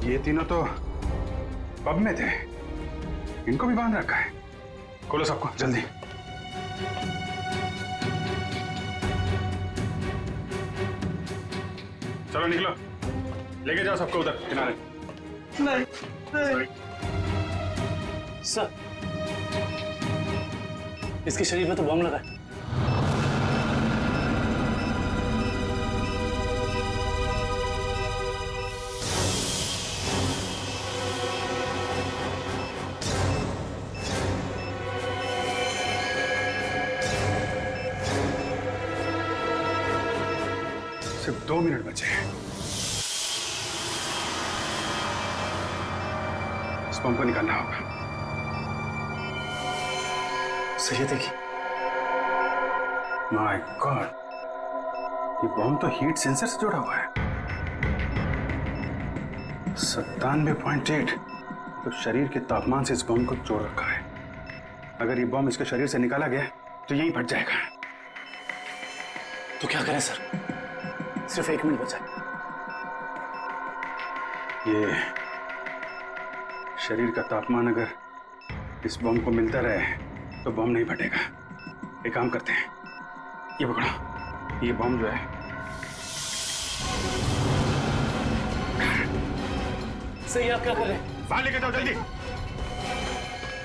ये तीनों तो पब में थे, इनको भी बांध रखा है। खोलो सबको जल्दी। चलो निकलो, लेके जाओ सबको उधर किनारे। नहीं नहीं सर, इसके शरीर में तो बम लगा है। सिर्फ 2 मिनट बचे हैं। इस बम को निकालना होगा। सही देखिए। माय गॉड, ये बम तो हीट सेंसर से जुड़ा हुआ है। 97.8 तो शरीर के तापमान से इस बम को जोड़ रखा है। अगर ये बम इसके शरीर से निकाला गया तो यहीं फट जाएगा। तो क्या करें सर? सिर्फ 1 मिनट बचा है। ये शरीर का तापमान अगर इस बम को मिलता रहे तो बम नहीं फटेगा। एक काम करते हैं, ये पकड़ो, ये बम जो है सही, आप क्या कर रहे हैं? बाहर लेके जाओ जल्दी।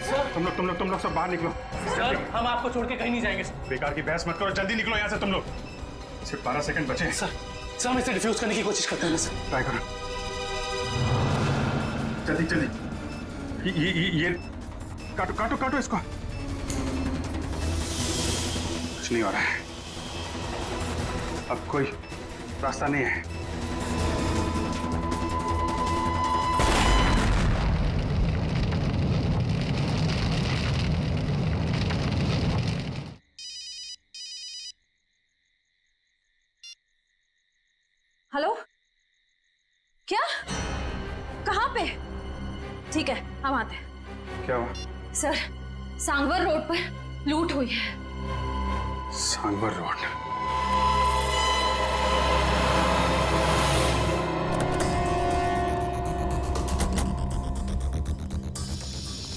सर तुम लोग सब बाहर निकलो। सर, हम आपको छोड़ के कहीं नहीं जाएंगे सर। बेकार की बहस मत करो, जल्दी निकलो यहाँ से तुम लोग। सिर्फ 12 सेकंड बचे हैं। सर हम इसे डिफ्यूज करने की कोशिश करते हैं ना सर। ट्राई करो जल्दी। ये काटो इसको। कुछ नहीं हो रहा है, अब कोई रास्ता नहीं है। हेलो, क्या? कहाँ पे? ठीक है, हम आते हैं। क्या हुआ? सर, सांगवर रोड पर लूट हुई है। सांगवर रोड?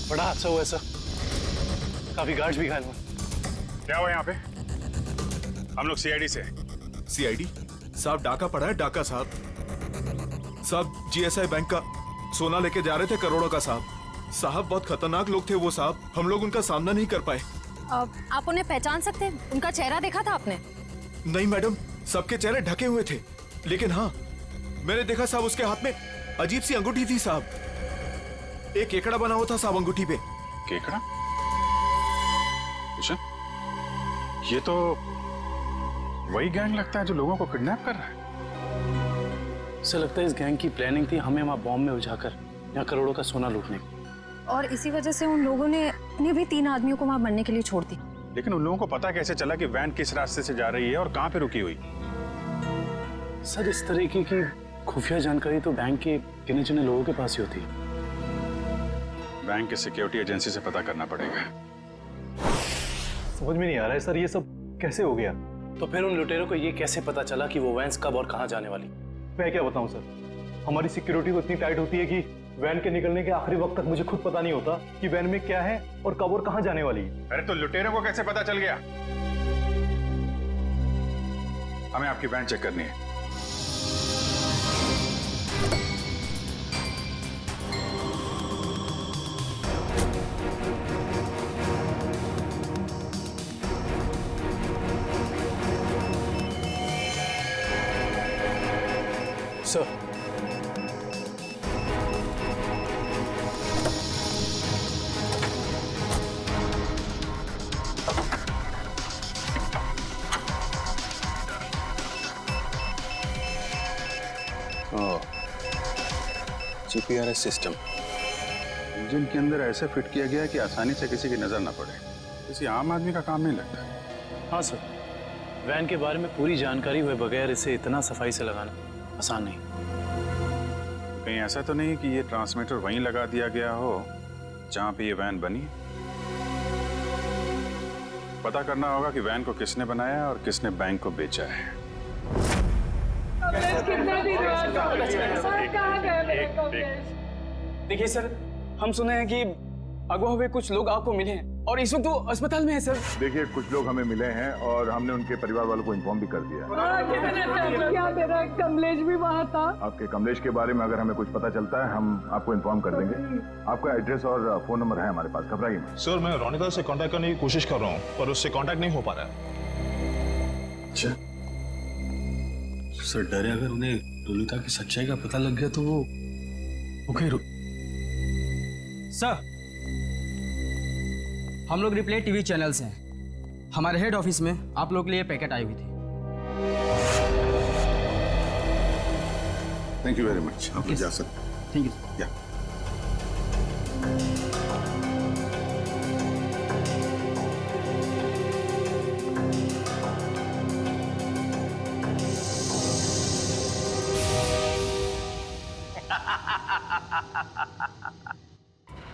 बड़ा हादसा हुआ है सर, काफी गार्ड्स भी घायल हुए। क्या हुआ यहाँ पे? हम लोग सीआईडी से। सीआईडी साहब, डाका पड़ा है। डाका साहब जीएसआई बैंक का सोना लेके जा रहे थे, करोड़ों का साहब बहुत खतरनाक लोग थे वो साहब। हम लोग उनका सामना नहीं कर पाए। आप उन्हें पहचान सकते हैं? उनका चेहरा देखा था आपने? नहीं मैडम, सबके चेहरे ढके हुए थे, लेकिन हाँ मैंने देखा साहब उसके हाथ में अजीब सी अंगूठी थी साहब। एक केकड़ा बना हुआ था साहब अंगूठी पे। केकड़ा? अच्छा, ये तो वही गैंग लगता है जो लोगों को किडनैप कर रहा है। सर लगता है इस गैंग की प्लानिंग थी हमें वहां बॉम्ब में उलझाकर यहाँ करोड़ों का सोना लूटने की। और इसी वजह से उन लोगों ने इन्हें भी 3 आदमियों को वहां मरने के लिए छोड़ दी। लेकिन उन लोगों को पता कैसे चला कि वैन किस रास्ते से जा रही है और कहाँ पे रुकी हुई? सर इस तरीके की खुफिया जानकारी तो बैंक के गिने चुने लोगों के पास ही होती है। बैंक के सिक्योरिटी एजेंसी से पता करना पड़ेगा। समझ में नहीं आ रहा है सर, ये सब कैसे हो गया? तो फिर उन लुटेरों को ये कैसे पता चला कि वो वैन कब और कहाँ जाने वाली? मैं क्या बताऊं सर, हमारी सिक्योरिटी तो इतनी टाइट होती है कि वैन के निकलने के आखिरी वक्त तक मुझे खुद पता नहीं होता कि वैन में क्या है और कब और कहां जाने वाली है। अरे तो लुटेरों को कैसे पता चल गया? हमें आपकी वैन चेक करनी है। सर जीपीआरएस सिस्टम इंजन के अंदर ऐसे फिट किया गया है कि आसानी से किसी की नजर ना पड़े। किसी आम आदमी का काम नहीं लगता। हाँ सर, वैन के बारे में पूरी जानकारी हुए बगैर इसे इतना सफाई से लगाना आसान नहीं। कहीं ऐसा तो नहीं कि ये ट्रांसमीटर वहीं लगा दिया गया हो जहां पे ये वैन बनी? पता करना होगा कि वैन को किसने बनाया और किसने बैंक को बेचा है। कमलेश कितना दिन हुआ सर, कहाँ गए मेरे कमलेश? देखिए सर, हम सुने हैं कि अगवा हुए कुछ लोग आपको मिले हैं और इस वक्त वो अस्पताल में है सर। देखिए, कुछ लोग हमें मिले हैं और हमने उनके परिवार वालों को इन्फॉर्म भी कर दिया है। क्या मेरा कमलेश भी वहाँ था? आपके कमलेश के बारे में अगर हमें कुछ पता चलता है हम आपको इन्फॉर्म कर देंगे। आपका एड्रेस और फोन नंबर है हमारे पास, घबराइए मत। सर, मैं रोनिता से कांटेक्ट करने की कोशिश कर रहा हूँ पर उससे कांटेक्ट नहीं हो पा रहा है। अच्छा सर, डर है अगर उन्हें रोनिता की सच्चाई का पता लग गया तो वो कहीं सर, हम लोग रिप्ले टीवी चैनल से हैं। हमारे हेड ऑफिस में आप लोगों के लिए पैकेट आई हुई थी। Thank you very much. आप जा सकते हैं। Thank you. या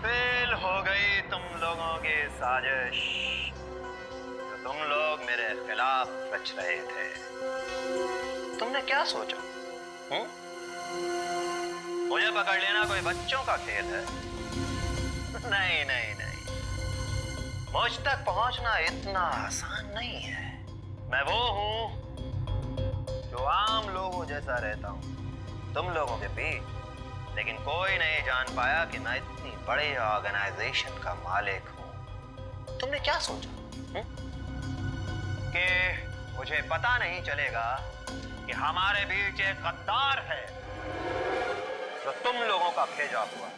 फेल हो गई तुम लोगों की साजिश जो तुम लोग मेरे खिलाफ रच रहे थे। तुमने क्या सोचा? मुझे पकड़ लेना कोई बच्चों का खेल है? नहीं नहीं नहीं, मुझ तक पहुंचना इतना आसान नहीं है। मैं वो हूं जो आम लोगों जैसा रहता हूं तुम लोगों के बीच, लेकिन कोई नहीं जान पाया कि मैं इतनी बड़े ऑर्गेनाइजेशन का मालिक हूं। तुमने क्या सोचा कि मुझे पता नहीं चलेगा कि हमारे बीच एक गद्दार है जो तुम लोगों का भेजा हुआ?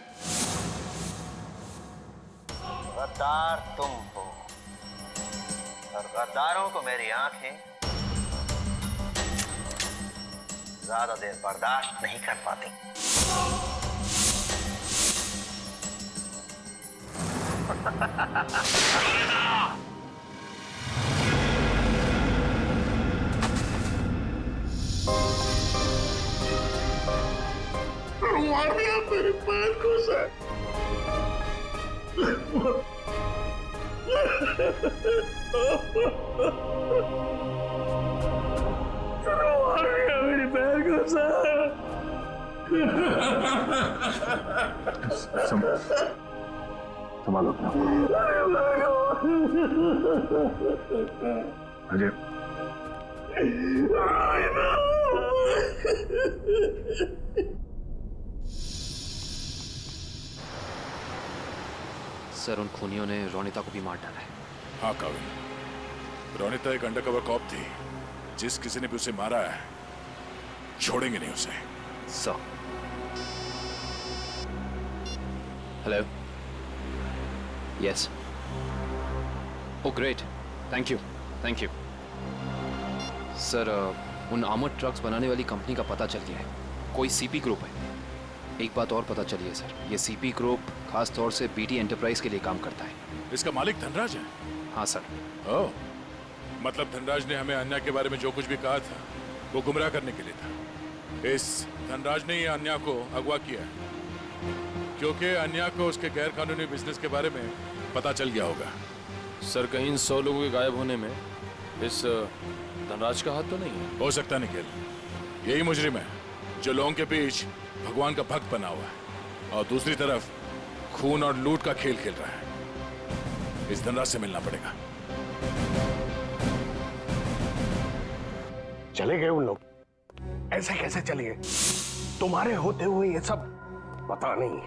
गद्दार तुम हो और गद्दारों को मेरी आंखें ज्यादा देर बर्दाश्त नहीं कर पाती। मेरे पैर को सर मेरे पैर को सर संभालो अजय। सर, उन खूनियों ने रोनिता को भी मार डाला है। हाँ काविल, रोनिता एक अंडरकवर कॉप थी। जिस किसी ने भी उसे मारा है छोड़ेंगे नहीं उसे। Sir, hello, yes, oh great, thank you thank you. Sir, उन आर्मर्ड ट्रक्स बनाने वाली कंपनी का पता चल गया है, कोई सीपी ग्रुप है। एक बात और पता चली है सर, ये सीपी ग्रुप खास तौर से बीटी एंटरप्राइज के लिए काम करता है। इसका मालिक धनराज है? हाँ सर। ओह, मतलब धनराज ने हमें अन्या के बारे में जो कुछ भी कहा था वो गुमराह करने के लिए था। इस धनराज ने ये अन्या को अगवा किया है क्योंकि अन्या को उसके गैर कानूनी बिजनेस के बारे में पता चल गया होगा। सर, कहीं इन 100 लोगों के गायब होने में इस धनराज का हाथ तो नहीं है? हो सकता निखिल, यही मुजरिम है जो लोगों के बीच भगवान का भक्त बना हुआ है और दूसरी तरफ खून और लूट का खेल खेल रहा है। इस धनराज से मिलना पड़ेगा। चले गए उन लोग? ऐसे कैसे चले गए? तुम्हारे होते हुए ये सब? पता नहीं,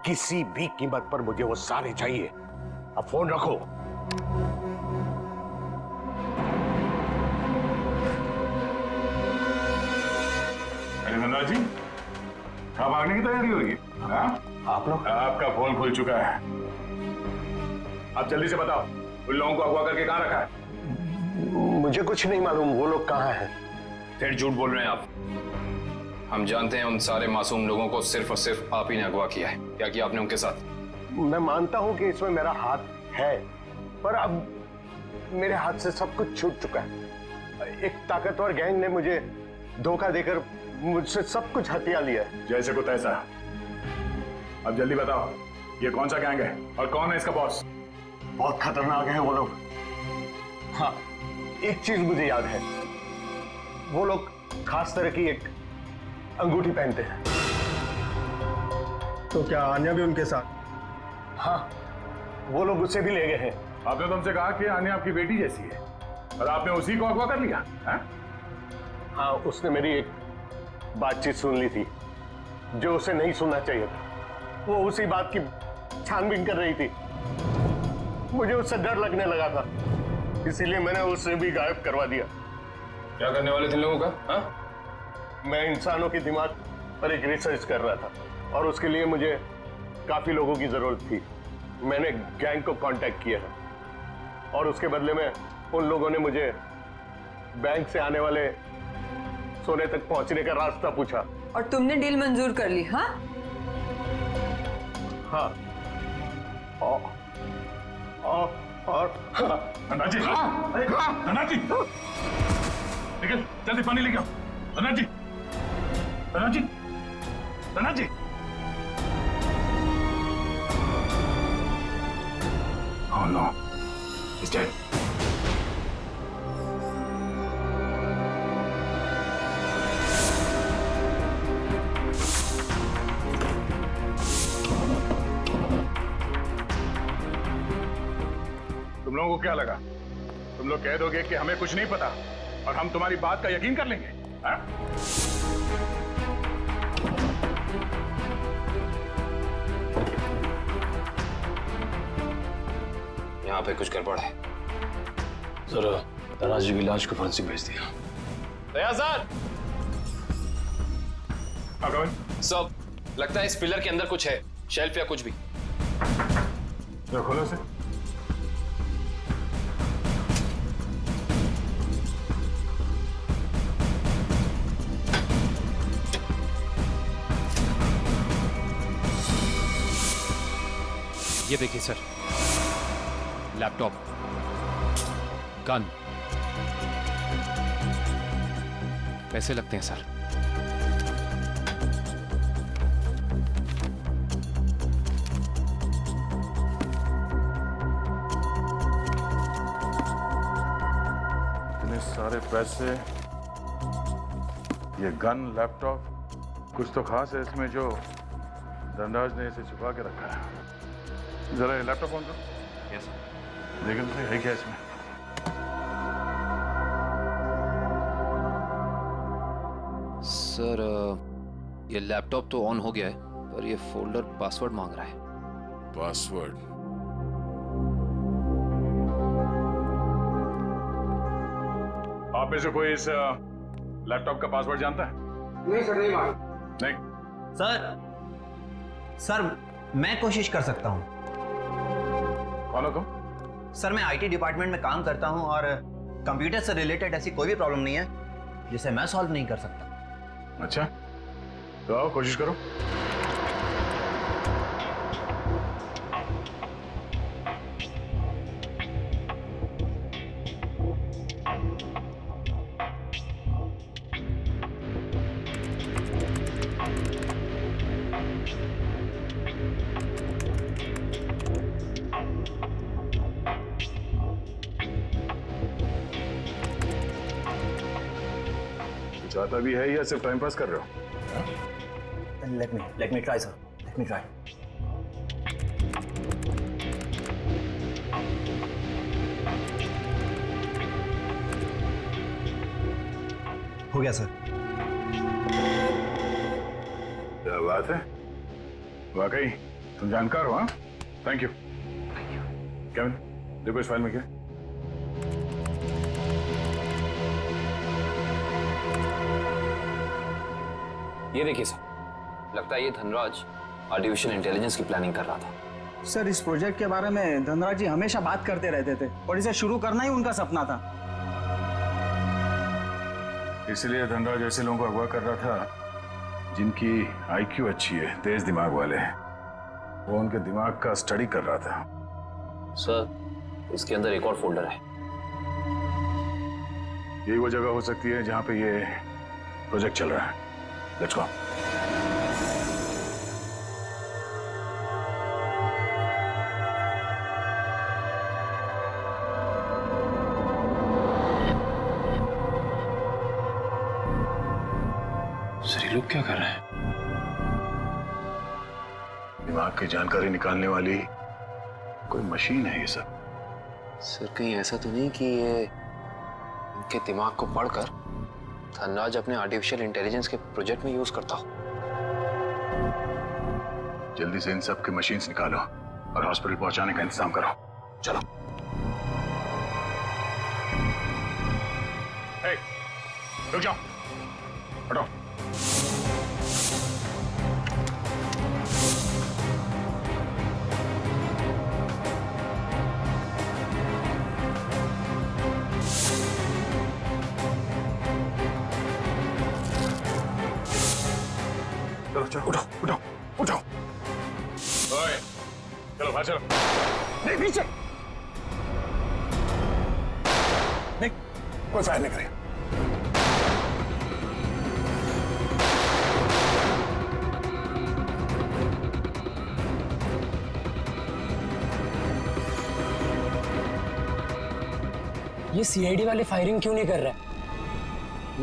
किसी भी कीमत पर मुझे वो सारे चाहिए। अब फोन रखो। अरे धनराज जी, कहाँ भागने की तैयारी हो रही है? आप लोग? आपका फोन खुल चुका है। आप जल्दी से बताओ, उन लोगों को अगवा करके कहाँ रखा है? मुझे कुछ नहीं मालूम वो लोग कहाँ हैं। फिर झूठ बोल रहे हैं आप। हम जानते हैं उन सारे मासूम लोगों को सिर्फ और सिर्फ आप ही ने अगवा किया है। क्या किया आपने उनके साथ? मैं मानता हूं कि इसमें मेरा हाथ है, पर अब मेरे हाथ से सब कुछ छूट चुका है। एक ताकतवर गैंग ने मुझे धोखा देकर मुझसे सब कुछ हथिया लिया है। जैसे को तैसा। अब जल्दी बताओ, ये कौन सा गैंग है और कौन है इसका बॉस? बहुत खतरनाक है वो लोग। हाँ, एक चीज मुझे याद है, वो लोग खास तरह की एक अंगूठी पहनते हैं। तो क्या आन्या भी उनके साथ? हाँ, वो लोग उससे भी ले गए हैं। आपने तो हमसे कहा कि आन्या आपकी बेटी जैसी है और आपने उसी को अगवा कर लिया है? हाँ, उसने मेरी एक बातचीत सुन ली थी जो उसे नहीं सुनना चाहिए था। वो उसी बात की छानबीन कर रही थी। मुझे उससे डर लगने लगा था, इसीलिए मैंने उसे भी गायब करवा दिया। क्या करने वाले थे लोगों का? हाँ? मैं इंसानों के दिमाग पर एक रिसर्च कर रहा था और उसके लिए मुझे काफी लोगों की जरूरत थी। मैंने गैंग को कांटेक्ट किया है और उसके बदले में उन लोगों ने मुझे बैंक से आने वाले सोने तक पहुंचने का रास्ता पूछा। और तुमने डील मंजूर कर ली? हाँ हाँ। और धनराज जी, धनराज जी, निकल जल्दी पानी लेके आओ। धनराज जी, धनराज जी, धनराज जी। Oh no, he's dead. तुम लोगों को क्या लगा? तुम लोग कह दोगे कि हमें कुछ नहीं पता और हम तुम्हारी बात का यकीन कर लेंगे? हाँ? यहाँ पे कुछ गड़बड़ है। सर, धनराज जी की लाश को फॉरेंसिक भेज दिया। दया सर, सब लगता है इस पिलर के अंदर कुछ है, शेल्फ या कुछ भी। खोलो से। ये देखिए सर, लैपटॉप, गन, पैसे लगते हैं सर। इतने सारे पैसे, ये गन, लैपटॉप, कुछ तो खास है इसमें जो धनराज ने इसे छुपा के रखा है। जरा ये लैपटॉप ऑन करो। Yes sir. देखिए तो है क्या इसमें? सर, ये लैपटॉप तो ऑन हो गया है, पर ये फोल्डर पासवर्ड मांग रहा है। पासवर्ड? आप में से कोई इस लैपटॉप का पासवर्ड जानता है? नहीं सर, नहीं मालूम। नहीं सर मैं कोशिश कर सकता हूँ। कौन हो तुम? सर मैं आईटी डिपार्टमेंट में काम करता हूँ और कंप्यूटर से रिलेटेड ऐसी कोई भी प्रॉब्लम नहीं है जिसे मैं सॉल्व नहीं कर सकता। अच्छा, तो आओ कोशिश करो। चाहता भी है या सिर्फ टाइम पास कर रहे हो? Let me try sir, let me try. हो गया सर। क्या बात है, वाकई तुम जानकार हो। हाँ, थैंक यू। केविन, देखो इस फाइल में क्या है? ये देखिए सर, लगता है ये धनराज आर्टिफिशियल इंटेलिजेंस की प्लानिंग कर रहा था। सर इस प्रोजेक्ट के बारे में धनराज जी हमेशा बात करते रहते थे और इसे शुरू करना ही उनका सपना था। इसलिए धनराज ऐसे लोगों को अगवा कर रहा था जिनकी आईक्यू अच्छी है, तेज दिमाग वाले हैं। वो उनके दिमाग का स्टडी कर रहा था। सर, इसके अंदर एक और फोल्डर है। यही वो जगह हो सकती है जहां पे ये प्रोजेक्ट चल रहा है। Let's go. ये लोग क्या कर रहे हैं? दिमाग की जानकारी निकालने वाली कोई मशीन है ये सब। सर कहीं ऐसा तो नहीं कि ये इनके दिमाग को पढ़कर धनराज अपने आर्टिफिशियल इंटेलिजेंस के प्रोजेक्ट में यूज करता हो? जल्दी से इन सब की मशीन्स निकालो और हॉस्पिटल पहुंचाने का इंतजाम करो। चलो। रुक जाओ, हटो। चलो चलो, उठो उठो उठो। ओए, चलो बाहर चलो। नहीं, पीछे नहीं, कोई फायर नहीं करेगा। ये सीआईडी वाले फायरिंग क्यों नहीं कर रहे?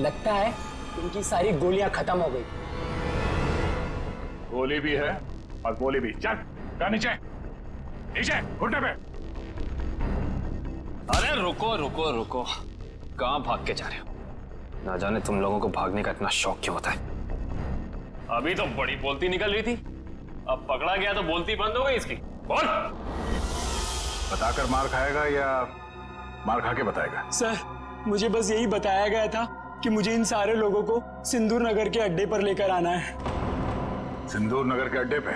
लगता है उनकी सारी गोलियां खत्म हो गई। गोली भी है और गोली भी। चल नीचे नीचे, घुटने पे। अरे रुको रुको रुको, कहाँ भाग के जा रहे हो? ना जाने तुम लोगों को भागने का इतना शौक क्यों होता है? अभी तो बड़ी बोलती निकल रही थी, अब पकड़ा गया तो बोलती बंद हो गई इसकी। बोल। बताकर मार खाएगा या मार खा के बताएगा? सर, मुझे बस यही बताया गया था कि मुझे इन सारे लोगों को सिंदूर नगर के अड्डे पर लेकर आना है। सिंदूर नगर के अड्डे पे?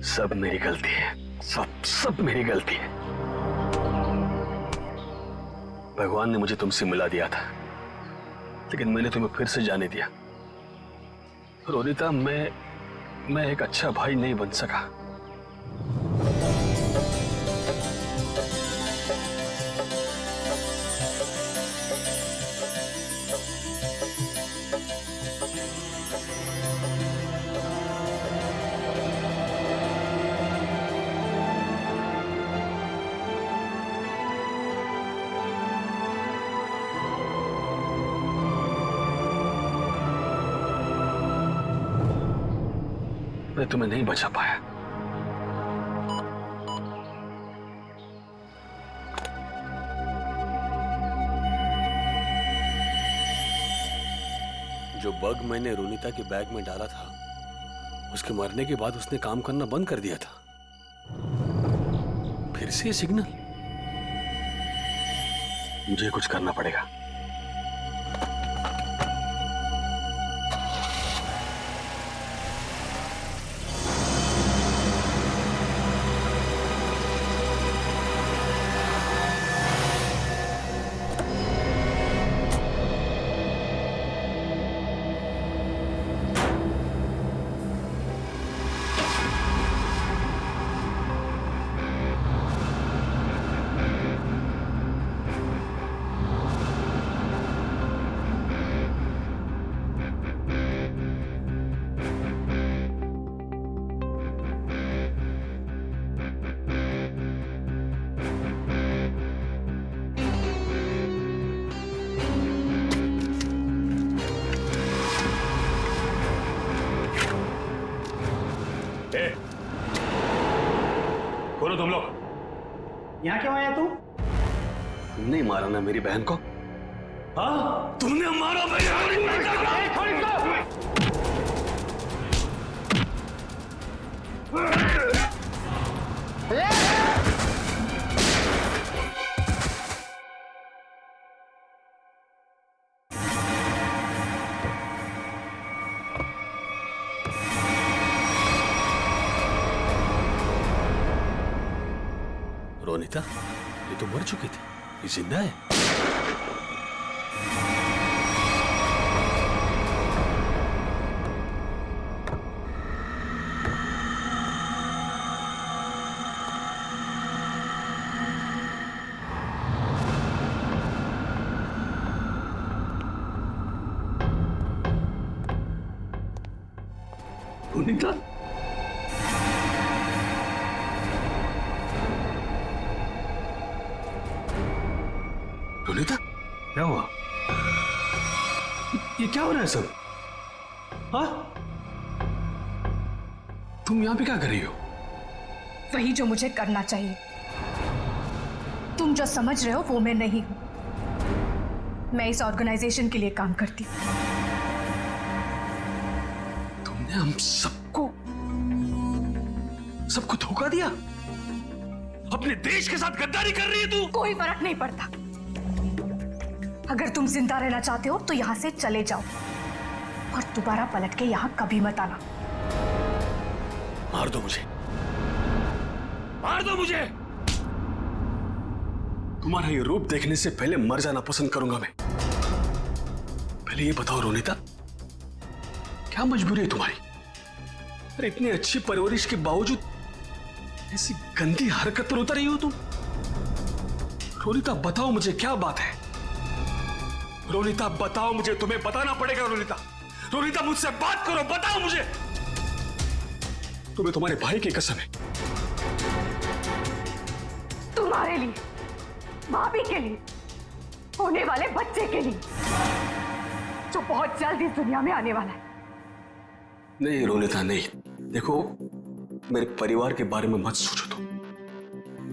सब मेरी गलती है, सब मेरी गलती है। भगवान ने मुझे तुमसे मिला दिया था, लेकिन मैंने तुम्हें फिर से जाने दिया। रोनिता, मैं एक अच्छा भाई नहीं बन सका। मैं तुम्हें नहीं बचा पाया। जो बग मैंने रोनिता के बैग में डाला था, उसके मरने के बाद उसने काम करना बंद कर दिया था। फिर से सिग्नल। मुझे कुछ करना पड़ेगा। बोलो तुम लोग, यहाँ क्यों आया तू? तुमने मारा ना मेरी बहन को? हाँ, तुमने मारा मेरी बहन रोनिता, ये तो मर चुकी थी, ये जिंदा है। रोनिता, रोनिता, क्या हुआ? ये क्या हो रहा है सब? हाँ? तुम यहां पे क्या कर रही हो? वही जो मुझे करना चाहिए। तुम जो समझ रहे हो वो मैं नहीं हूं। मैं इस ऑर्गेनाइजेशन के लिए काम करती हूँ। तुमने हम सबको धोखा दिया? अपने देश के साथ गद्दारी कर रही है तू? कोई फर्क नहीं पड़ता। अगर तुम जिंदा रहना चाहते हो तो यहां से चले जाओ और दोबारा पलट के यहां कभी मत आना। मार दो मुझे, मार दो मुझे। तुम्हारा ये रूप देखने से पहले मर जाना पसंद करूंगा मैं। पहले ये बताओ रोनिता, क्या मजबूरी है तुम्हारी? अरे इतनी अच्छी परवरिश के बावजूद ऐसी गंदी हरकत पर उतर रही हो तुम। रोनिता बताओ मुझे, क्या बात है? रोनिता बताओ मुझे, तुम्हें बताना पड़ेगा। रोनिता, रोनिता मुझसे बात करो, बताओ मुझे। तुम्हें तुम्हारे भाई की कसम है। तुम्हारे लिए, भाभी के लिए, होने वाले बच्चे के लिए जो बहुत जल्द इस दुनिया में आने वाला है। नहीं रोनिता नहीं, देखो मेरे परिवार के बारे में मत सोचो।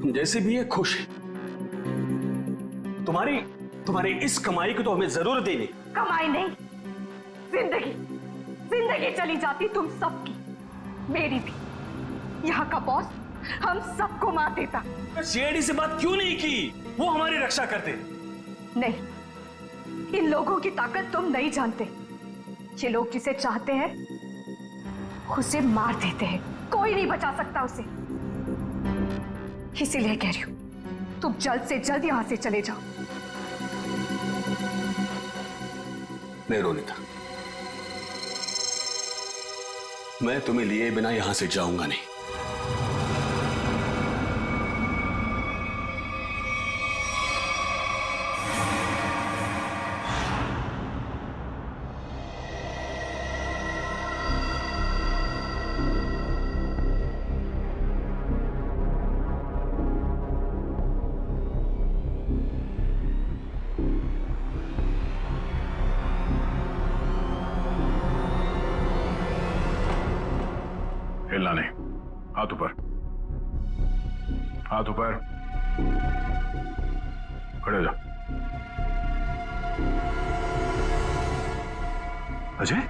तुम जैसे भी है खुश है। तुम्हारी इस कमाई को तो हमें जरूरत ही नहीं। कमाई नहीं, जिंदगी चली जाती तुम सबकी, मेरी भी। यहाँ का बॉस हम सबको मार देता। सीआईडी से बात क्यों नहीं की? वो हमारी रक्षा करते। नहीं, इन लोगों की ताकत तुम नहीं जानते। ये लोग जिसे चाहते हैं उसे मार देते हैं, कोई नहीं बचा सकता उसे। इसीलिए कह रही हूं, तुम जल्द से जल्द यहां से चले जाओ। नहीं रोनिता, मैं तुम्हें लिए बिना यहां से जाऊंगा नहीं। हिलना नहीं, हाथ ऊपर, हाथ ऊपर, खड़े हो जाओ। अजय,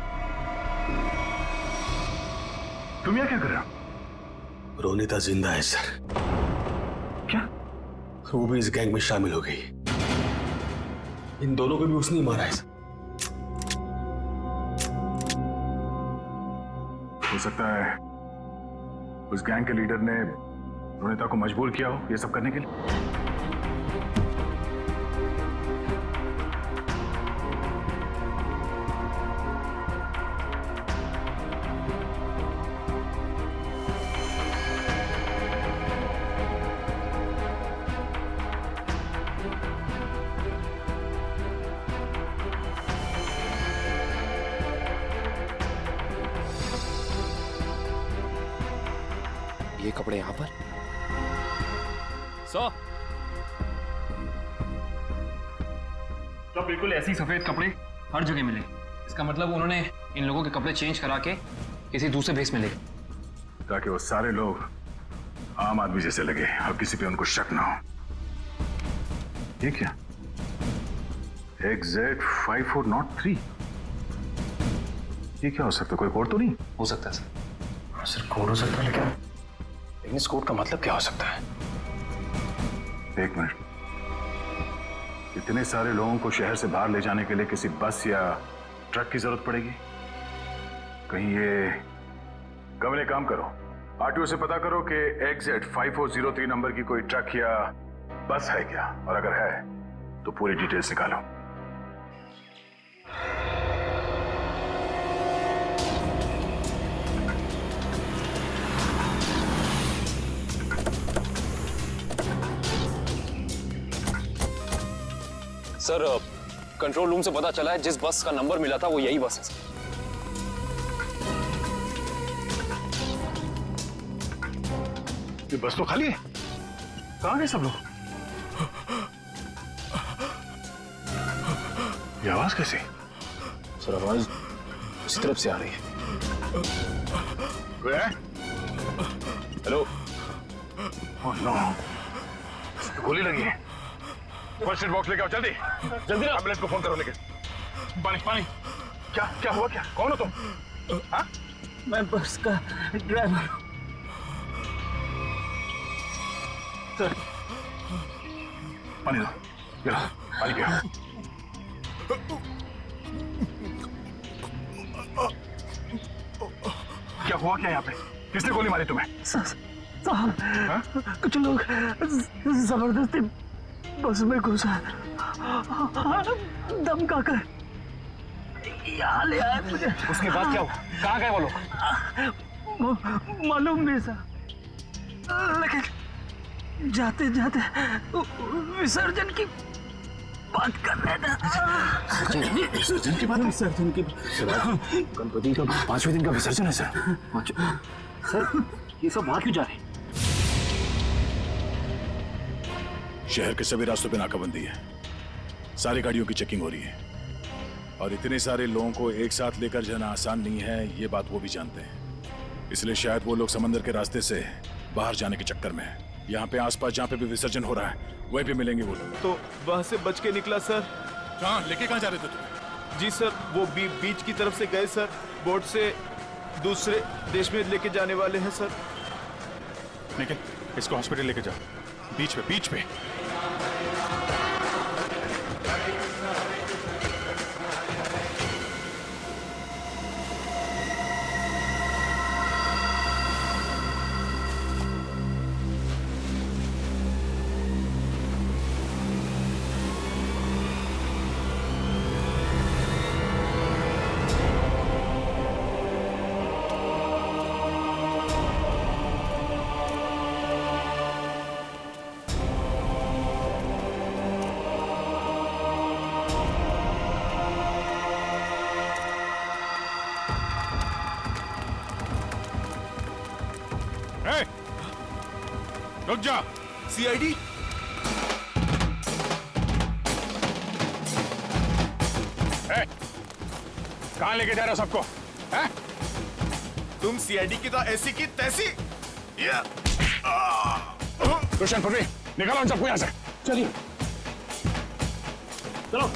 तुम यहाँ क्या कर रहे हो? रोनिता जिंदा है सर। क्या? वो भी इस गैंग में शामिल हो गई। इन दोनों को भी उसने ही मारा है सर। हो सकता है उस गैंग के लीडर ने रोनिता को मजबूर किया हो ये सब करने के लिए। ये कपड़े यहां पर तो बिल्कुल ऐसे ही सफेद कपड़े हर जगह मिले। इसका मतलब उन्होंने इन लोगों के कपड़े चेंज करा के किसी दूसरे भेस में ले, ताकि वो सारे लोग आम आदमी जैसे लगे और किसी पे उनको शक ना हो। ये क्या? XZ5403, ये क्या हो सकता है? कोई कोड तो नहीं हो सकता है सर। सर कोड हो सकता है, लेकिन इस कोड का मतलब क्या हो सकता है? एक मिनट, इतने सारे लोगों को शहर से बाहर ले जाने के लिए किसी बस या ट्रक की जरूरत पड़ेगी? कहीं ये कमल, एक काम करो, आरटीओ से पता करो कि XZ5403 नंबर की कोई ट्रक या बस है क्या, और अगर है तो पूरी डिटेल्स निकालो। सर, कंट्रोल रूम से पता चला है जिस बस का नंबर मिला था वो यही बस है सर। ये बस तो खाली है, कहां गए सब लोग? आवाज कैसी? सर आवाज इस तरफ से आ रही है। कोई है? हेलो। ओह नो, गोली लगी है। फर्स्ट एड बॉक्स लेके आओ जल्दी। जल्दी एम्बुलेंस को फोन करो। लेके पानी पानी। क्या क्या हुआ? क्या कौन हो तुम? हाँ? मैं बस का ड्राइवर। सर पानी दो। ये लो, पानी पियो। क्या हुआ क्या यहाँ पे? किसने गोली मारी तुम्हें? साहब कुछ लोग जबरदस्ती बस में घुसा धमका कर यहाँ ले आए मुझे। उसके बाद क्या हुआ? कहाँ गए वो लोग? मालूम नहीं सर, लेकिन जाते जाते विसर्जन की बात कर रहे थे। विसर्जन की बात? विसर्जन की गणपति का 5वें दिन का विसर्जन है सर। सर ये सब वहां क्यों जा रहे हैं? शहर के सभी रास्तों पे नाकाबंदी है, सारी गाड़ियों की चेकिंग हो रही है और इतने सारे लोगों को एक साथ लेकर जाना आसान नहीं है, ये बात वो भी जानते हैं। इसलिए शायद वो लोग समंदर के रास्ते से बाहर जाने के चक्कर में हैं। यहाँ पे आसपास जहाँ पे भी विसर्जन हो रहा है वहीं पे मिलेंगे वो लोग। तो वहां से बच के निकला सर। कहाँ लेके कहाँ जा रहे थे तुम? जी सर, वो बीच की तरफ से गए सर। बोट से दूसरे देश में लेके जाने वाले हैं सर। निखिल, इसको हॉस्पिटल लेके जाओ। बीच पे, बीच पे। रुक जा। सीआईडी? कहाँ लेके जा रहे हो सबको? हैं? तुम सीआईडी की तो ऐसी की तैसी। रोशन, पृथ्वी, निकालो उन सबको यहाँ से। चलिए चलो।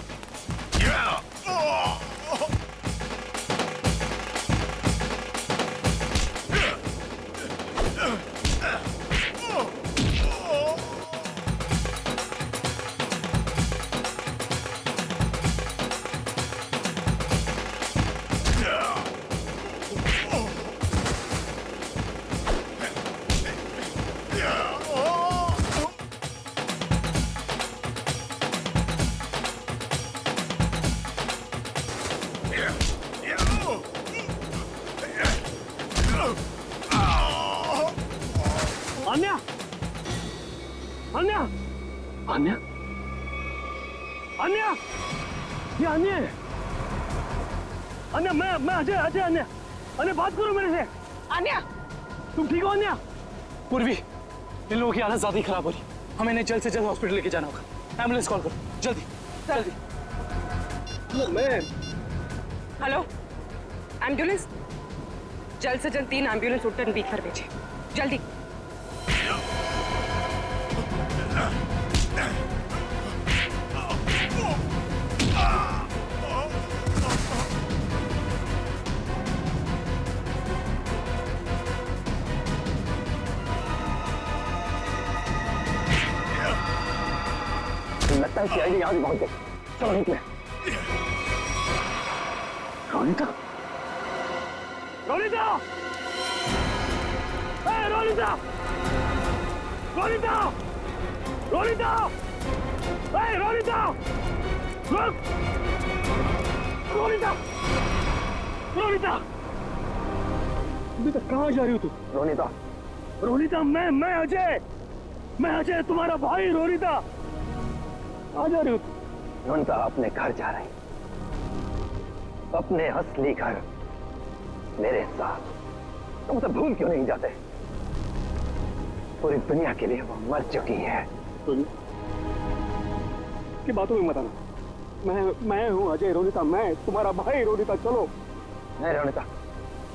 अन्या, अन्या, अन्या, अन्या, ये अन्य है। अन्या, मैं अजय, अजय, अन्या, अन्या बात करो मेरे से। अन्या, तुम ठीक हो अन्या? पूर्वी, इन लोगों की हालत ज्यादा ही खराब हो रही, हमें इन्हें जल्द से जल्द हॉस्पिटल लेके जाना होगा। एम्बुलेंस कॉल करो जल्दी जल्दी। मैं हेलो, एम्बुलेंस जल्द से जल्द 3 एम्बुलेंस उट्टन बीच पर भेजे जल्दी। लगता है सीआईडी यहाँ भी पहुंच गई। चलो निकले। रोनिता, रोनिता, रोनिता, रोनिता, रोनिता, रोनिता, रोनिता, रोनिता, बेटा कहाँ जा रही हो तू? रोनिता, रोनिता, मैं अजय तुम्हारा भाई। रोनिता कहाँ जा रही हो? रोनिता अपने घर जा रही, अपने असली घर मेरे साथ। तुम उसे भूल क्यों नहीं जाते? पूरी दुनिया के लिए वो मर चुकी है। की बातों में मत आना, मैं हूँ अजय रोनिता, मैं तुम्हारा भाई रोनिता, चलो। नहीं रोनिता,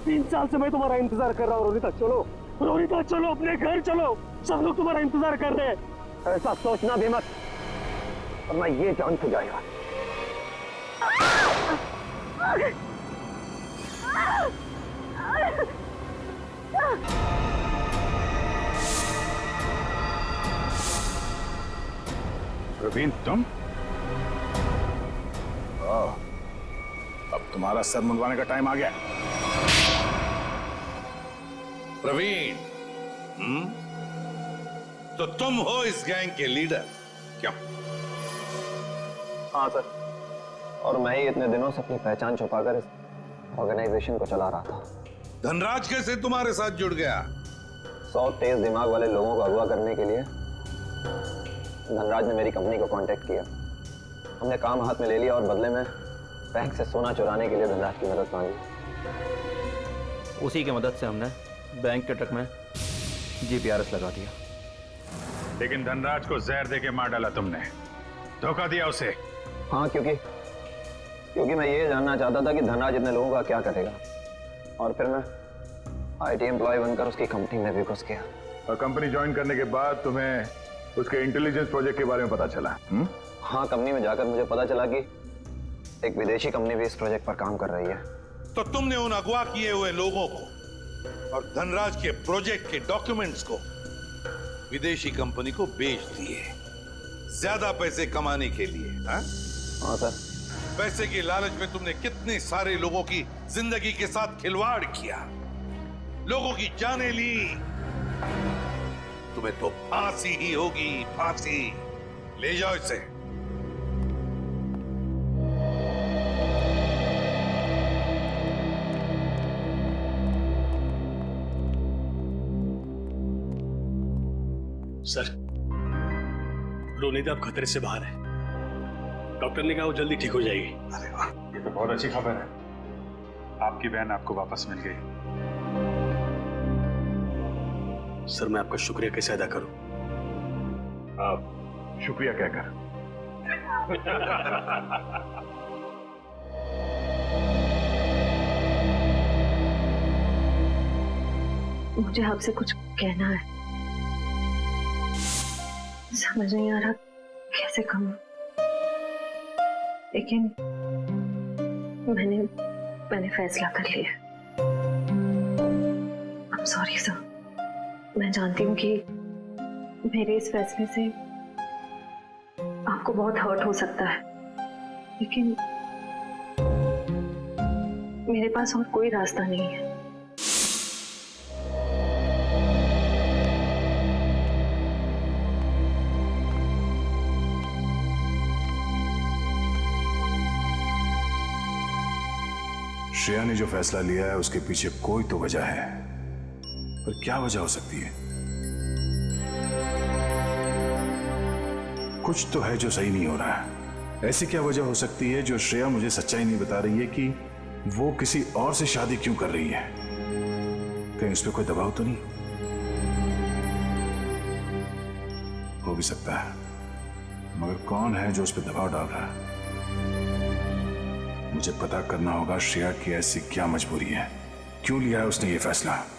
3 साल से मैं तुम्हारा इंतजार कर रहा हूँ रोनिता, चलो। रोनिता चलो, अपने घर चलो, सब लोग तुम्हारा इंतजार कर रहे हैं। ऐसा सोचना भी मत, वरना ये जान से जाएगा। प्रवीण, तुम? अब तुम्हारा सर मुंडवाने का टाइम आ गया। प्रवीण, तो तुम हो इस गैंग के लीडर, क्यों? हाँ सर, और मैं ही इतने दिनों से अपनी पहचान छुपाकर इस ऑर्गेनाइजेशन को चला रहा था। धनराज कैसे तुम्हारे साथ जुड़ गया? 100 तेज दिमाग वाले लोगों को अगवा करने के लिए धनराज ने मेरी कंपनी को कांटेक्ट किया। हमने काम हाथ में ले लिया और बदले में बैंक से सोना चुराने के लिए धनराज की मदद मांगी। उसी की मदद से हमने बैंक के ट्रक में जीपीआरएस लगा दिया। लेकिन धनराज को जहर देके मार डाला तुमने, धोखा दिया उसे। हाँ, क्योंकि मैं ये जानना चाहता था कि धनराज इतने लोगों का क्या करेगा, और फिर मैं आईटी एम्प्लॉय बनकर उसकी कंपनी में भी घुस गया। और कंपनी ज्वाइन करने के बाद तुम्हें उसके इंटेलिजेंस प्रोजेक्ट के बारे में पता चला? हाँ, कंपनी में जाकर मुझे पता चला कि एक विदेशी कंपनी भी इस प्रोजेक्ट पर काम कर रही है। तो तुमने उन अगवा किए हुए लोगों को और धनराज के प्रोजेक्ट के डॉक्यूमेंट्स को विदेशी कंपनी को बेच दिए, ज्यादा पैसे कमाने के लिए। हाँ सर। पैसे की लालच में तुमने कितने सारे लोगों की जिंदगी के साथ खिलवाड़ किया, लोगों की जानें ली। तुम्हें तो फांसी ही होगी, फांसी। ले जाओ इसे। सर, रोनिता अब खतरे से बाहर है। डॉक्टर ने कहा वो जल्दी ठीक हो जाएगी। अरे वाह, ये तो बहुत अच्छी खबर है। आपकी बहन आपको वापस मिल गई। सर, मैं आपका शुक्रिया कैसे अदा करूं? आप शुक्रिया क्या कर? मुझे आपसे कुछ कहना है, समझ नहीं आ रहा कैसे कहूं, लेकिन मैंने फैसला कर लिया। I'm sorry सर, मैं जानती हूँ कि मेरे इस फैसले से आपको बहुत हर्ट हो सकता है, लेकिन मेरे पास और कोई रास्ता नहीं है। श्रेया ने जो फैसला लिया है उसके पीछे कोई तो वजह है, पर क्या वजह हो सकती है? कुछ तो है जो सही नहीं हो रहा है। ऐसी क्या वजह हो सकती है जो श्रेया मुझे सच्चाई नहीं बता रही है कि वो किसी और से शादी क्यों कर रही है? कहीं उस पर कोई दबाव तो नहीं? हो भी सकता है, मगर कौन है जो उस पर दबाव डाल रहा है? मुझे पता करना होगा श्रेया की ऐसी क्या मजबूरी है, क्यों लिया है उसने ये फैसला।